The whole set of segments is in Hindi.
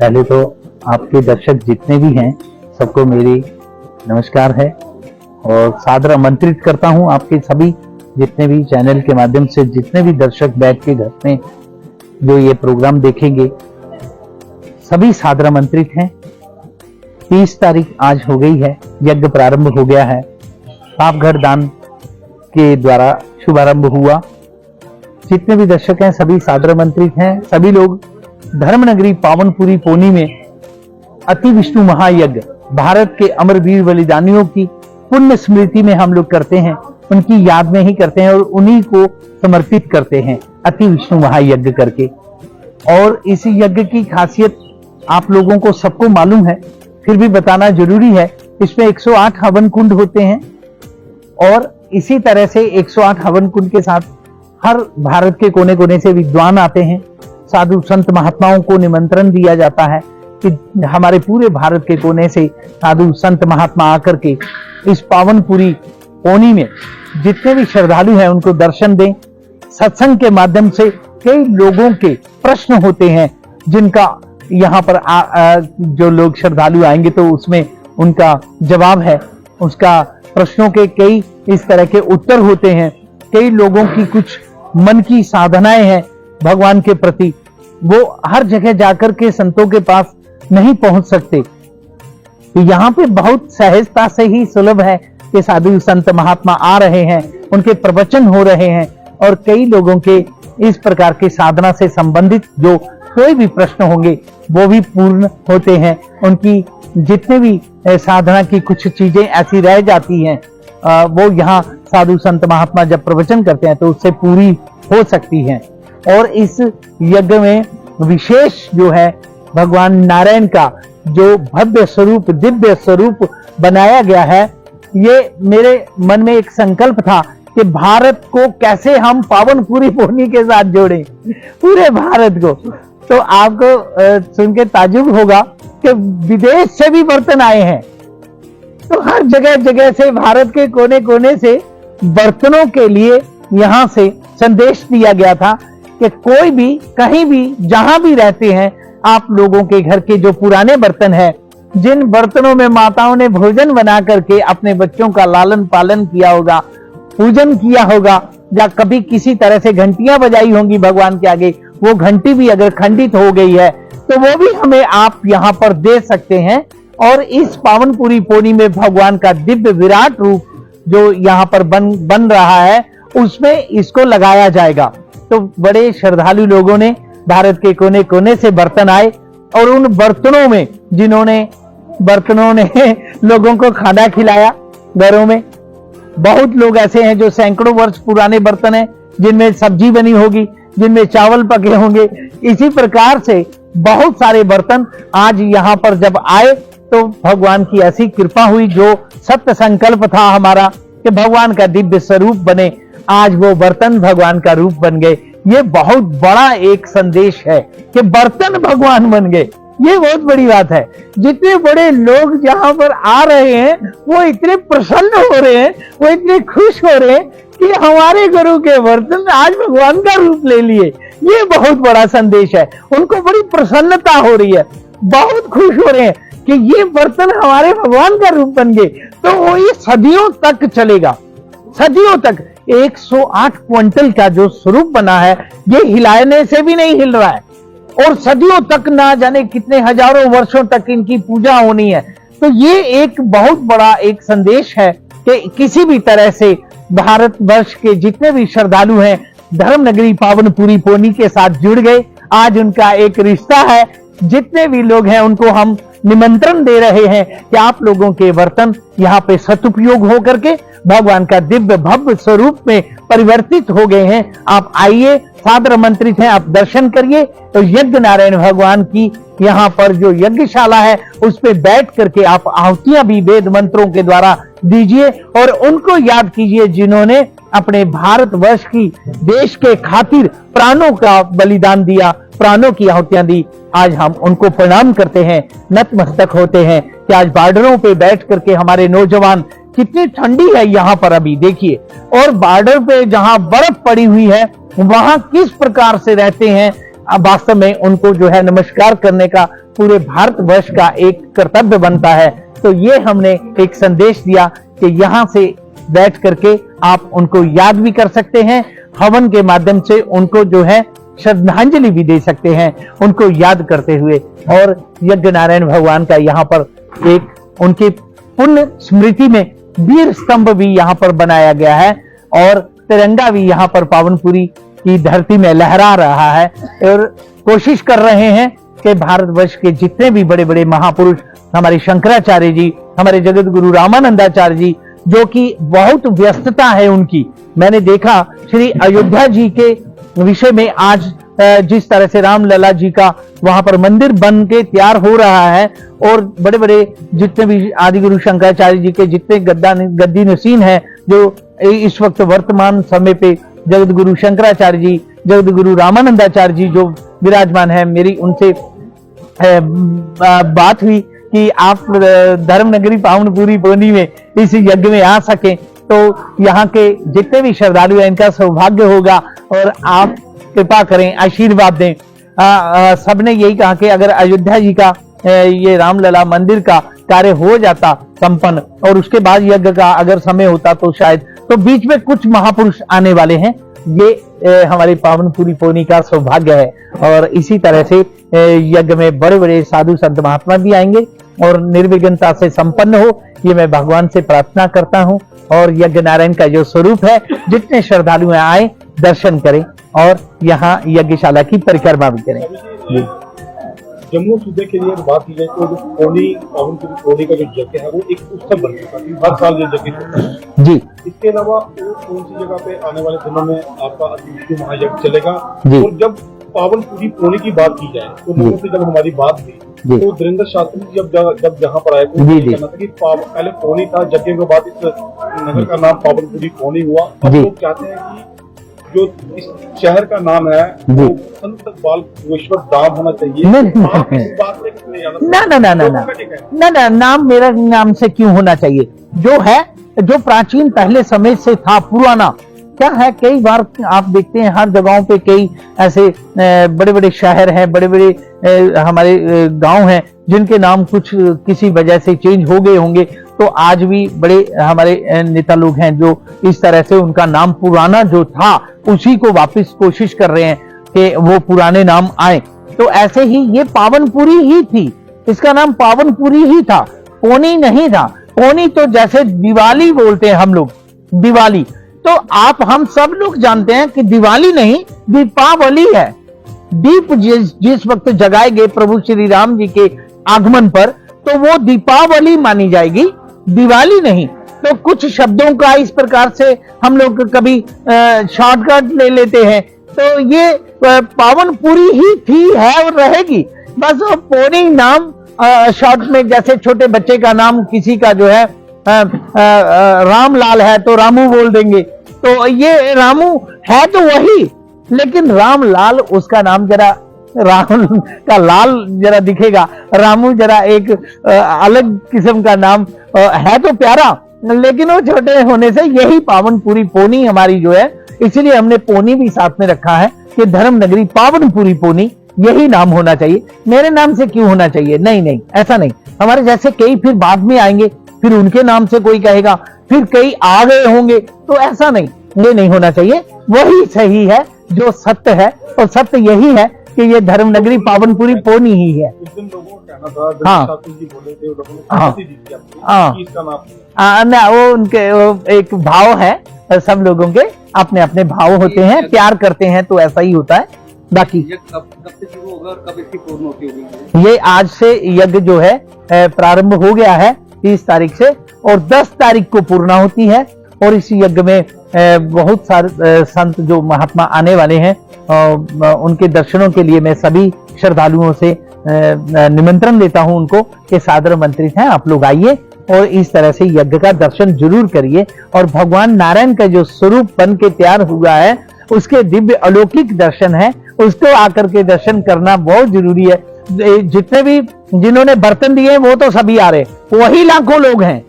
पहले तो आपके दर्शक जितने भी हैं सबको मेरी नमस्कार है और सादर आमंत्रित करता हूं आपके सभी जितने भी चैनल के माध्यम से जितने भी दर्शक बैठ के घर में जो ये प्रोग्राम देखेंगे सभी सादर आमंत्रित हैं। 30 तारीख आज हो गई है, यज्ञ प्रारंभ हो गया है, पापघर दान के द्वारा शुभारंभ हुआ। जितने भी दर्शक हैं सभी सादर आमंत्रित हैं। सभी लोग धर्मनगरी पावनपुरी पोनी में अति विष्णु महायज्ञ भारत के अमरवीर बलिदानियों की पुण्य स्मृति में हम लोग करते हैं, उनकी याद में ही करते हैं और उन्हीं को समर्पित करते हैं अति विष्णु महायज्ञ करके। और इस यज्ञ की खासियत आप लोगों को सबको मालूम है, फिर भी बताना जरूरी है। इसमें 108 हवन कुंड होते हैं और इसी तरह से 108 हवन कुंड के साथ हर भारत के कोने कोने से विद्वान आते हैं, साधु संत महात्माओं को निमंत्रण दिया जाता है कि हमारे पूरे भारत के कोने से साधु संत महात्मा आकर के इस पावनपुरी पोनी में जितने भी श्रद्धालु हैं उनको दर्शन दें। सत्संग के माध्यम से कई लोगों के प्रश्न होते हैं जिनका यहाँ पर जो लोग श्रद्धालु आएंगे तो उसमें उनका जवाब है, उसका प्रश्नों के कई इस तरह के उत्तर होते हैं। कई लोगों की कुछ मन की साधनाएं हैं भगवान के प्रति, वो हर जगह जाकर के संतों के पास नहीं पहुंच सकते, तो यहाँ पे बहुत सहजता से ही सुलभ है कि साधु संत महात्मा आ रहे हैं, उनके प्रवचन हो रहे हैं और कई लोगों के इस प्रकार की साधना से संबंधित जो कोई भी प्रश्न होंगे वो भी पूर्ण होते हैं। उनकी जितने भी साधना की कुछ चीजें ऐसी रह जाती हैं वो यहाँ साधु संत महात्मा जब प्रवचन करते हैं तो उससे पूरी हो सकती हैं। और इस यज्ञ में विशेष जो है भगवान नारायण का जो भव्य स्वरूप दिव्य स्वरूप बनाया गया है, ये मेरे मन में एक संकल्प था कि भारत को कैसे हम पावनपुरी पोनी के साथ जोड़ें, पूरे भारत को। तो आपको सुन के ताज्जुब होगा कि विदेश से भी बर्तन आए हैं, तो हर जगह जगह से भारत के कोने कोने से बर्तनों के लिए यहां से संदेश दिया गया था कि कोई भी कहीं भी जहां भी रहते हैं आप लोगों के घर के जो पुराने बर्तन हैं, जिन बर्तनों में माताओं ने भोजन बना करके अपने बच्चों का लालन पालन किया होगा, पूजन किया होगा, या कभी किसी तरह से घंटियां बजाई होंगी भगवान के आगे, वो घंटी भी अगर खंडित हो गई है तो वो भी हमें आप यहाँ पर दे सकते हैं। और इस पावनपुरी पोनी में भगवान का दिव्य विराट रूप जो यहाँ पर बन रहा है उसमें इसको लगाया जाएगा। तो बड़े श्रद्धालु लोगों ने भारत के कोने कोने से बर्तन आए और उन बर्तनों में जिन्होंने बर्तनों ने लोगों को खाना खिलाया घरों में। बहुत लोग ऐसे हैं जो सैकड़ों वर्ष पुराने बर्तन हैं, जिनमें सब्जी बनी होगी, जिनमें चावल पके होंगे। इसी प्रकार से बहुत सारे बर्तन आज यहाँ पर जब आए तो भगवान की ऐसी कृपा हुई, जो सत्य संकल्प था हमारा कि भगवान का दिव्य स्वरूप बने, आज वो बर्तन भगवान का रूप बन गए। ये बहुत बड़ा एक संदेश है कि बर्तन भगवान बन गए, ये बहुत बड़ी बात है। जितने बड़े लोग यहाँ पर आ रहे हैं वो इतने प्रसन्न हो रहे हैं, वो इतने खुश हो रहे हैं कि हमारे घरों के बर्तन आज भगवान का रूप ले लिए। ये बहुत बड़ा संदेश है, उनको बड़ी प्रसन्नता हो रही है, बहुत खुश हो रहे हैं कि ये बर्तन हमारे भगवान का रूप बन गए। तो वो ये सदियों तक चलेगा, सदियों तक। 108 क्विंटल का जो स्वरूप बना है ये हिलाने से भी नहीं हिल रहा है और सदियों तक ना जाने कितने हजारों वर्षों तक इनकी पूजा होनी है। तो ये एक बहुत बड़ा एक संदेश है कि किसी भी तरह से भारतवर्ष के जितने भी श्रद्धालु हैं धर्मनगरी पावनपुरी पोनी के साथ जुड़ गए। आज उनका एक रिश्ता है, जितने भी लोग हैं उनको हम निमंत्रण दे रहे हैं कि आप लोगों के बर्तन यहाँ पे सदुपयोग हो करके भगवान का दिव्य भव्य स्वरूप में परिवर्तित हो गए हैं। आप आइए, सादर आमंत्रित हैं, आप दर्शन करिए। तो यज्ञ नारायण भगवान की यहाँ पर जो यज्ञशाला है उस पे बैठ करके आप आहुतियां भी वेद मंत्रों के द्वारा दीजिए और उनको याद कीजिए जिन्होंने अपने भारतवर्ष की देश के खातिर प्राणों का बलिदान दिया, प्राणों की आहुतियां दी। आज हम उनको प्रणाम करते हैं, नतमस्तक होते हैं कि आज बॉर्डरों पे बैठ करके हमारे नौजवान, कितनी ठंडी है यहाँ पर अभी देखिए, और बॉर्डर पे जहां बर्फ पड़ी हुई है वहां किस प्रकार से रहते हैं वास्तव में उनको जो है नमस्कार करने का पूरे भारतवर्ष का एक कर्तव्य बनता है। तो ये हमने एक संदेश दिया कि यहाँ से बैठ करके आप उनको याद भी कर सकते हैं, हवन के माध्यम से उनको जो है श्रद्धांजलि भी दे सकते हैं उनको याद करते हुए। और यज्ञ नारायण भगवान का यहाँ पर एक उनके पुण्य स्मृति में वीर स्तंभ भी यहाँ पर बनाया गया है और तिरंगा भी यहाँ पर पावनपुरी की धरती में लहरा रहा है। और कोशिश कर रहे हैं कि भारतवर्ष के जितने भी बड़े बड़े महापुरुष, हमारे शंकराचार्य जी, हमारे जगत गुरु रामानंदाचार्य जी, जो कि बहुत व्यस्तता है उनकी, मैंने देखा श्री अयोध्या जी के विषय में आज जिस तरह से रामलला जी का वहां पर मंदिर बन के तैयार हो रहा है और बड़े बड़े जितने भी आदि गुरु शंकराचार्य जी के जितने गद्दी नसीन हैं, जो इस वक्त वर्तमान समय पे जगत गुरु शंकराचार्य जी, जगत गुरु रामानंदाचार्य जी जो विराजमान है, मेरी उनसे बात हुई कि आप धर्मनगरी पावनपुरी बोनी में इस यज्ञ में आ सके तो यहाँ के जितने भी श्रद्धालु हैं इनका सौभाग्य होगा और आप कृपा करें, आशीर्वाद दें। सबने यही कहा कि अगर अयोध्या जी का ये रामलला मंदिर का कार्य हो जाता संपन्न और उसके बाद यज्ञ का अगर समय होता तो शायद, तो बीच में कुछ महापुरुष आने वाले हैं, ये हमारी पावनपुरी पोनी का सौभाग्य है। और इसी तरह से यज्ञ में बड़े बड़े साधु संत महात्मा भी आएंगे और निर्विघ्नता से संपन्न हो, ये मैं भगवान से प्रार्थना करता हूँ। और यज्ञ नारायण का जो स्वरूप है, जितने श्रद्धालु आए दर्शन करें और यहाँ यज्ञशाला की परिक्रमा भी करें। जम्मू सूबे के लिए बात की जाए तो पोनी पावनपुरी पोनी का जो यज्ञ है वो एक उत्सव बन चुका है, हर साल ये यज्ञ होता है जी। इसके अलावा कौन सी जगह पे आने वाले दिनों में आपका अतिविष्णु महायज्ञ चलेगा? जी। और जब पावनपुरी पोनी की बात की जाए तो लोगों से जब हमारी बात हुई तो धीरेन्द्र शास्त्री जब जहाँ पर आए तो कहना था कि पहले पोनी था, यज्ञ के बाद इस नगर का नाम पावनपुरी पोनी हुआ। अब लोग चाहते हैं कि जो इस शहर का नाम है वो संत बाल योगेश्वर धाम होना चाहिए। ना, नाम मेरा नाम से क्यों होना चाहिए? जो है, जो प्राचीन पहले समय से था, पुराना क्या है। कई बार आप देखते हैं हर जगहों पे कई ऐसे बड़े बड़े शहर हैं, बड़े बड़े हमारे गांव हैं जिनके नाम कुछ किसी वजह से चेंज हो गए होंगे। तो आज भी बड़े हमारे नेता लोग हैं जो इस तरह से उनका नाम पुराना जो था उसी को वापस कोशिश कर रहे हैं कि वो पुराने नाम आए। तो ऐसे ही ये पावनपुरी ही थी, इसका नाम पावनपुरी ही था, पोनी नहीं था। पोनी तो जैसे दिवाली बोलते हैं हम लोग, दिवाली तो आप हम सब लोग जानते हैं कि दिवाली नहीं दीपावली है। दीप जिस वक्त जगाए गए प्रभु श्री राम जी के आगमन पर तो वो दीपावली मानी जाएगी, दिवाली नहीं। तो कुछ शब्दों का इस प्रकार से हम लोग कभी शॉर्टकट ले लेते हैं। तो ये पावनपुरी ही थी, है और रहेगी। बस वो पोनी नाम शॉर्ट में, जैसे छोटे बच्चे का नाम किसी का जो है रामलाल है तो रामू बोल देंगे, तो ये रामू है तो वही, लेकिन रामलाल उसका नाम जरा राम का लाल जरा दिखेगा, रामू जरा एक अलग किस्म का नाम है तो प्यारा, लेकिन वो छोटे होने से यही पावनपुरी पोनी हमारी जो है, इसलिए हमने पोनी भी साथ में रखा है कि धर्म नगरी पावनपुरी पोनी यही नाम होना चाहिए। मेरे नाम से क्यों होना चाहिए? नहीं, ऐसा नहीं। हमारे जैसे कई फिर बाद में आएंगे, फिर उनके नाम से कोई कहेगा, फिर कई आ गए होंगे, तो ऐसा नहीं, ये नहीं होना चाहिए। वही सही है जो सत्य है, और सत्य यही है कि ये धर्म नगरी पावनपुरी पोनी ही है। ना वो उनके एक भाव है, सब लोगों के अपने अपने भाव होते हैं, प्यार करते हैं तो ऐसा ही होता है। बाकी कब से शुरू होगा और कब इसकी पूर्ण होती होगी? ये आज से यज्ञ जो है प्रारंभ हो गया है 30 तारीख से, और 10 तारीख को पूर्ण होती है। और इस यज्ञ में बहुत सारे संत जो महात्मा आने वाले हैं, उनके दर्शनों के लिए मैं सभी श्रद्धालुओं से निमंत्रण देता हूं उनको कि सादर आमंत्रित हैं, आप लोग आइए और इस तरह से यज्ञ का दर्शन जरूर करिए। और भगवान नारायण का जो स्वरूप बन के तैयार हुआ है, उसके दिव्य अलौकिक दर्शन है, उसको आकर के दर्शन करना बहुत जरूरी है। जितने भी जिन्होंने बर्तन दिए वो तो सभी आ रहे, वही लाखों लोग हैं,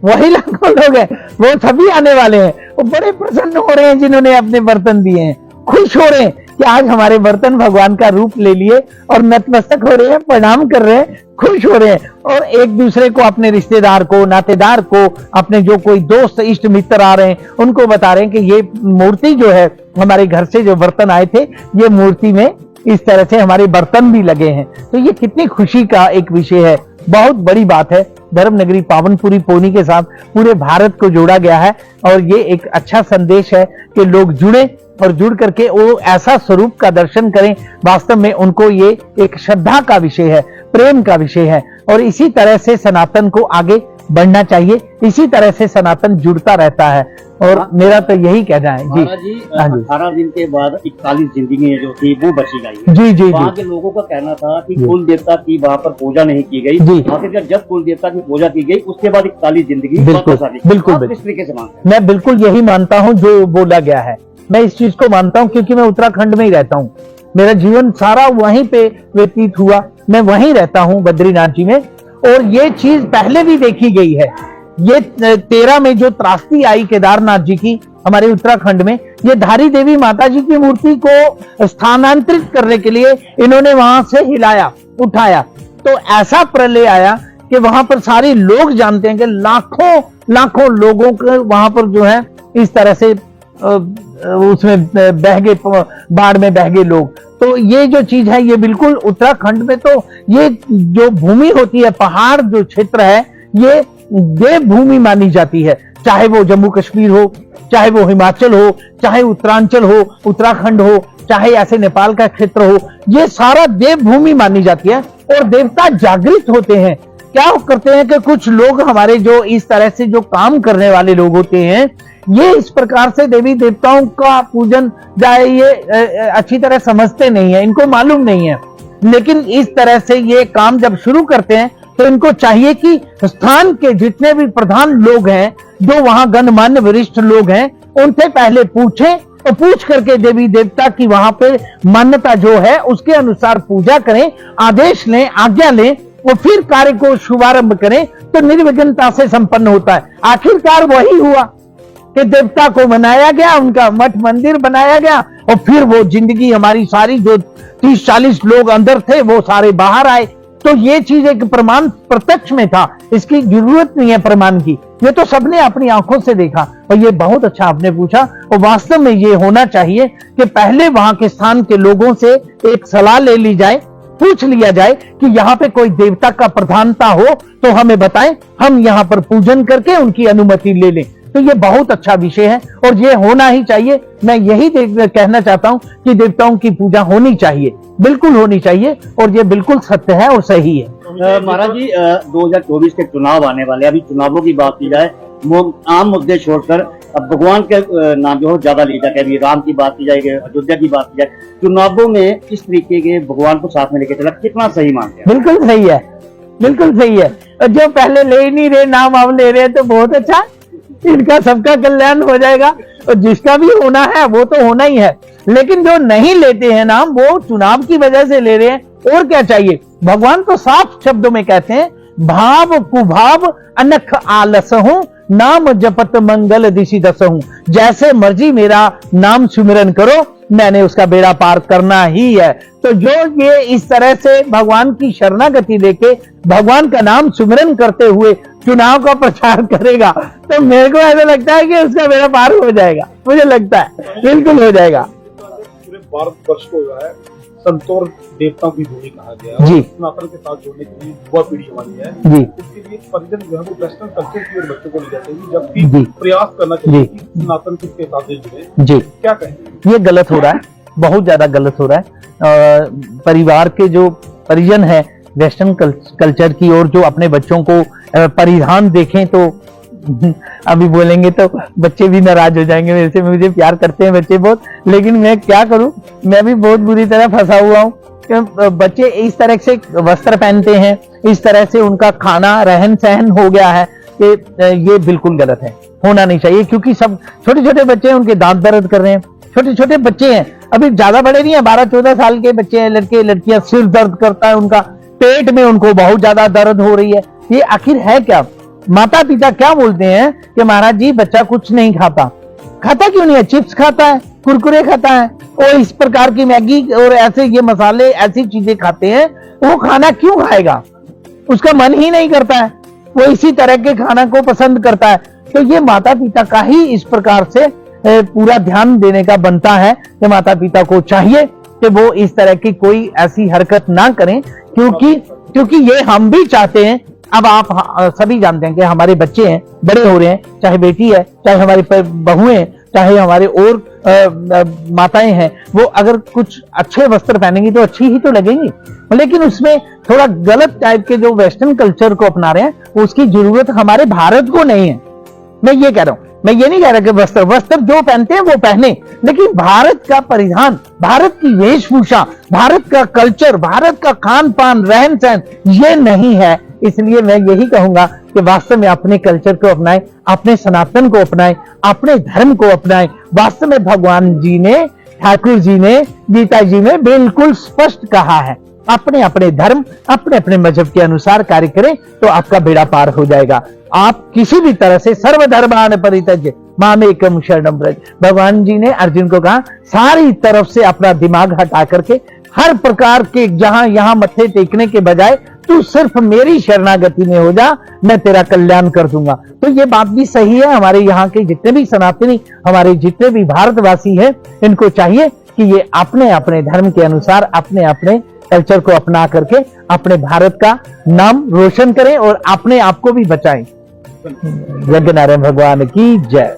वो सभी आने वाले हैं। वो बड़े प्रसन्न हो रहे हैं जिन्होंने अपने बर्तन दिए हैं, खुश हो रहे हैं कि आज हमारे बर्तन भगवान का रूप ले लिए और नतमस्तक हो रहे हैं, प्रणाम कर रहे हैं, खुश हो रहे हैं और एक दूसरे को, अपने रिश्तेदार को, नातेदार को, अपने जो कोई दोस्त इष्ट मित्र आ रहे हैं उनको बता रहे हैं कि ये मूर्ति जो है, हमारे घर से जो बर्तन आए थे, ये मूर्ति में इस तरह से हमारे बर्तन भी लगे हैं। तो ये कितनी खुशी का एक विषय है, बहुत बड़ी बात है। धर्म नगरी पावनपुरी पौनी के साथ पूरे भारत को जोड़ा गया है और ये एक अच्छा संदेश है कि लोग जुड़े और जुड़ करके वो ऐसा स्वरूप का दर्शन करें। वास्तव में उनको ये एक श्रद्धा का विषय है, प्रेम का विषय है और इसी तरह से सनातन को आगे बढ़ना चाहिए, इसी तरह से सनातन जुड़ता रहता है और मेरा तो यही कहना है। जी महाराज जी, 18 दिन के बाद 41 जिंदगी जो थी वो बची गई। जी जी वहाँ के लोगों का कहना था कि कुल देवता की वहाँ पर पूजा नहीं की गई। आखिर जब कुल देवता की पूजा की गई उसके बाद 41 जिंदगी बिल्कुल बिल्कुल किस तरीके से मानते हैं? मैं बिल्कुल यही मानता हूँ जो बोला गया है। मैं इस चीज को मानता हूँ क्योंकि मैं उत्तराखंड में ही रहता हूँ, मेरा जीवन सारा वहीं पे व्यतीत हुआ, मैं वहीं रहता हूँ बद्रीनाथ जी में और ये चीज पहले भी देखी गई है। ये 13 में जो त्रासदी आई केदारनाथ जी की हमारे उत्तराखंड में, ये धारी देवी माता जी की मूर्ति को स्थानांतरित करने के लिए इन्होंने वहां से हिलाया उठाया, तो ऐसा प्रलय आया कि वहां पर सारे लोग जानते हैं कि लाखों लाखों लोगों को वहां पर जो है इस तरह से उसमें बह गए, बाढ़ में बह गए लोग। तो ये जो चीज है ये बिल्कुल उत्तराखंड में, तो ये जो भूमि होती है, पहाड़ जो क्षेत्र है, ये देवभूमि मानी जाती है। चाहे वो जम्मू कश्मीर हो, चाहे वो हिमाचल हो, चाहे उत्तरांचल हो, उत्तराखंड हो, चाहे ऐसे नेपाल का क्षेत्र हो, ये सारा देवभूमि मानी जाती है और देवता जागृत होते हैं। क्या करते हैं कि कुछ लोग हमारे जो इस तरह से जो काम करने वाले लोग होते हैं, ये इस प्रकार से देवी देवताओं का पूजन जाए ये अच्छी तरह समझते नहीं है, इनको मालूम नहीं है। लेकिन इस तरह से ये काम जब शुरू करते हैं तो इनको चाहिए कि स्थान के जितने भी प्रधान लोग हैं, जो वहां गणमान्य वरिष्ठ लोग हैं, उनसे पहले पूछें और पूछ करके देवी देवता की वहां पे मान्यता जो है उसके अनुसार पूजा करें, आदेश लें, आज्ञा लें और फिर कार्य को शुभारंभ करें तो निर्विघ्नता से संपन्न होता है। आखिरकार वही हुआ कि देवता को बनाया गया, उनका मठ मंदिर बनाया गया और फिर वो जिंदगी हमारी सारी जो 30-40 लोग अंदर थे वो सारे बाहर आए। तो ये चीज एक प्रमाण प्रत्यक्ष में था, इसकी जरूरत नहीं है प्रमाण की, ये तो सबने अपनी आंखों से देखा। और ये बहुत अच्छा आपने पूछा और वास्तव में ये होना चाहिए कि पहले वहां के स्थान के लोगों से एक सलाह ले ली जाए, पूछ लिया जाए कि यहाँ पे कोई देवता का प्रधानता हो तो हमें बताएं, हम यहाँ पर पूजन करके उनकी अनुमति ले लें। तो ये बहुत अच्छा विषय है और ये होना ही चाहिए। मैं यही कहना चाहता हूं कि देवताओं की पूजा होनी चाहिए, बिल्कुल होनी चाहिए और ये बिल्कुल सत्य है और सही है। महाराज जी, 2024 के चुनाव आने वाले, अभी चुनावों की बात की जाए, आम मुद्दे छोड़कर अब भगवान के नाम जो ज्यादा लिया जाए, राम की बात की जाएगी, अयोध्या की बात की जाए, चुनावों में किस तरीके के भगवान को साथ में लेके चला, कितना सही मानते हैं? बिल्कुल सही है, बिल्कुल सही है। जो पहले ले ही नहीं रहे, नाम अब ले रहे हैं तो बहुत अच्छा, इनका सबका कल्याण हो जाएगा और जिसका भी होना है वो तो होना ही है। लेकिन जो नहीं लेते हैं नाम, वो चुनाव की वजह से ले रहे हैं। और क्या चाहिए? भगवान तो साफ शब्दों में कहते हैं, भाव कुभाव अनख आलस हूं, नाम जपत मंगल दिशि दस हूं। जैसे मर्जी मेरा नाम सुमिरन करो, मैंने उसका बेड़ा पार करना ही है। तो जो ये इस तरह से भगवान की शरणागति लेके भगवान का नाम सुमिरन करते हुए चुनाव का प्रचार करेगा तो मेरे को ऐसा लगता है कि उसका बेड़ा पार हो जाएगा। मुझे लगता है बिल्कुल हो जाएगा। पूरे भारतवर्ष को जो है संतों और देवताओं की भूमि कहा गया जी। सनातन के साथ जोड़ने के लिए युवा पीढ़ी हमारी है जी। उसके लिए परिजन जो है वो वेस्टर्न कल्चर की ओर बच्चों को ले जाते हैं, जबकि प्रयास करना चाहिए कि सनातन के साथ जुड़े। जी, क्या कहें? ये गलत हो रहा है, बहुत ज्यादा गलत हो रहा है। परिवार के जो परिजन है वेस्टर्न कल्चर की ओर जो अपने बच्चों को परिधान देखें तो अभी बोलेंगे तो बच्चे भी नाराज हो जाएंगे मेरे से, मुझे प्यार करते हैं बच्चे बहुत, लेकिन मैं क्या करूं, मैं भी बहुत बुरी तरह फंसा हुआ हूं। बच्चे इस तरह से वस्त्र पहनते हैं, इस तरह से उनका खाना रहन सहन हो गया है कि ये बिल्कुल गलत है, होना नहीं चाहिए। क्योंकि सब छोटे छोटे बच्चे हैं, उनके दांत दर्द कर रहे हैं, छोटे छोटे बच्चे हैं, अभी ज्यादा बड़े नहीं है, 12-14 साल के बच्चे हैं, लड़के लड़कियां, सिर दर्द करता है उनका, पेट में उनको बहुत ज्यादा दर्द हो रही है। ये आखिर है क्या? माता पिता क्या बोलते हैं कि महाराज जी बच्चा कुछ नहीं खाता, खाता क्यों नहीं है? चिप्स खाता है, कुरकुरे खाता है, वो इस प्रकार की मैगी और ऐसे ये मसाले ऐसी चीजें खाते हैं, वो खाना क्यों खाएगा? उसका मन ही नहीं करता है, वो इसी तरह के खाना को पसंद करता है। तो ये माता पिता का ही इस प्रकार से पूरा ध्यान देने का बनता है कि माता पिता को चाहिए कि वो इस तरह की कोई ऐसी हरकत ना करें, क्योंकि ये हम भी चाहते हैं। अब आप सभी जानते हैं कि हमारे बच्चे हैं, बड़े हो रहे हैं, चाहे बेटी है, चाहे हमारी बहुएं हैं, चाहे हमारे और माताएं हैं, वो अगर कुछ अच्छे वस्त्र पहनेंगी तो अच्छी ही तो लगेंगी, लेकिन उसमें थोड़ा गलत टाइप के जो वेस्टर्न कल्चर को अपना रहे हैं, उसकी जरूरत हमारे भारत को नहीं है। मैं ये कह रहा हूं, मैं ये नहीं कह रहा कि वस्त्र जो पहनते हैं वो पहने, लेकिन भारत का परिधान, भारत की वेशभूषा, भारत का कल्चर, भारत का खान पान, रहन सहन ये नहीं है। इसलिए मैं यही कहूंगा कि वास्तव में अपने कल्चर को अपनाएं, अपने सनातन को अपनाएं, अपने धर्म को अपनाएं। वास्तव में भगवान जी ने, ठाकुर जी ने, गीता जी ने बिल्कुल स्पष्ट कहा है, अपने अपने धर्म, अपने अपने मजहब के अनुसार कार्य करें तो आपका बेड़ा पार हो जाएगा। आप किसी भी तरह से सर्वधर्मान परित्यज्य मामेकम शरणम व्रज, भगवान जी ने अर्जुन को कहा सारी तरफ से अपना दिमाग हटा करके हर प्रकार के जहां यहां मत्थे टेकने के बजाय तू सिर्फ मेरी शरणागति में हो जा, मैं तेरा कल्याण कर दूंगा। तो ये बात भी सही है। हमारे यहाँ के जितने भी सनातनी, हमारे जितने भी भारतवासी हैं, इनको चाहिए कि ये अपने अपने धर्म के अनुसार अपने अपने कल्चर को अपना करके अपने भारत का नाम रोशन करें और अपने आप को भी बचाएं। यज्ञ नारायण भगवान की जय।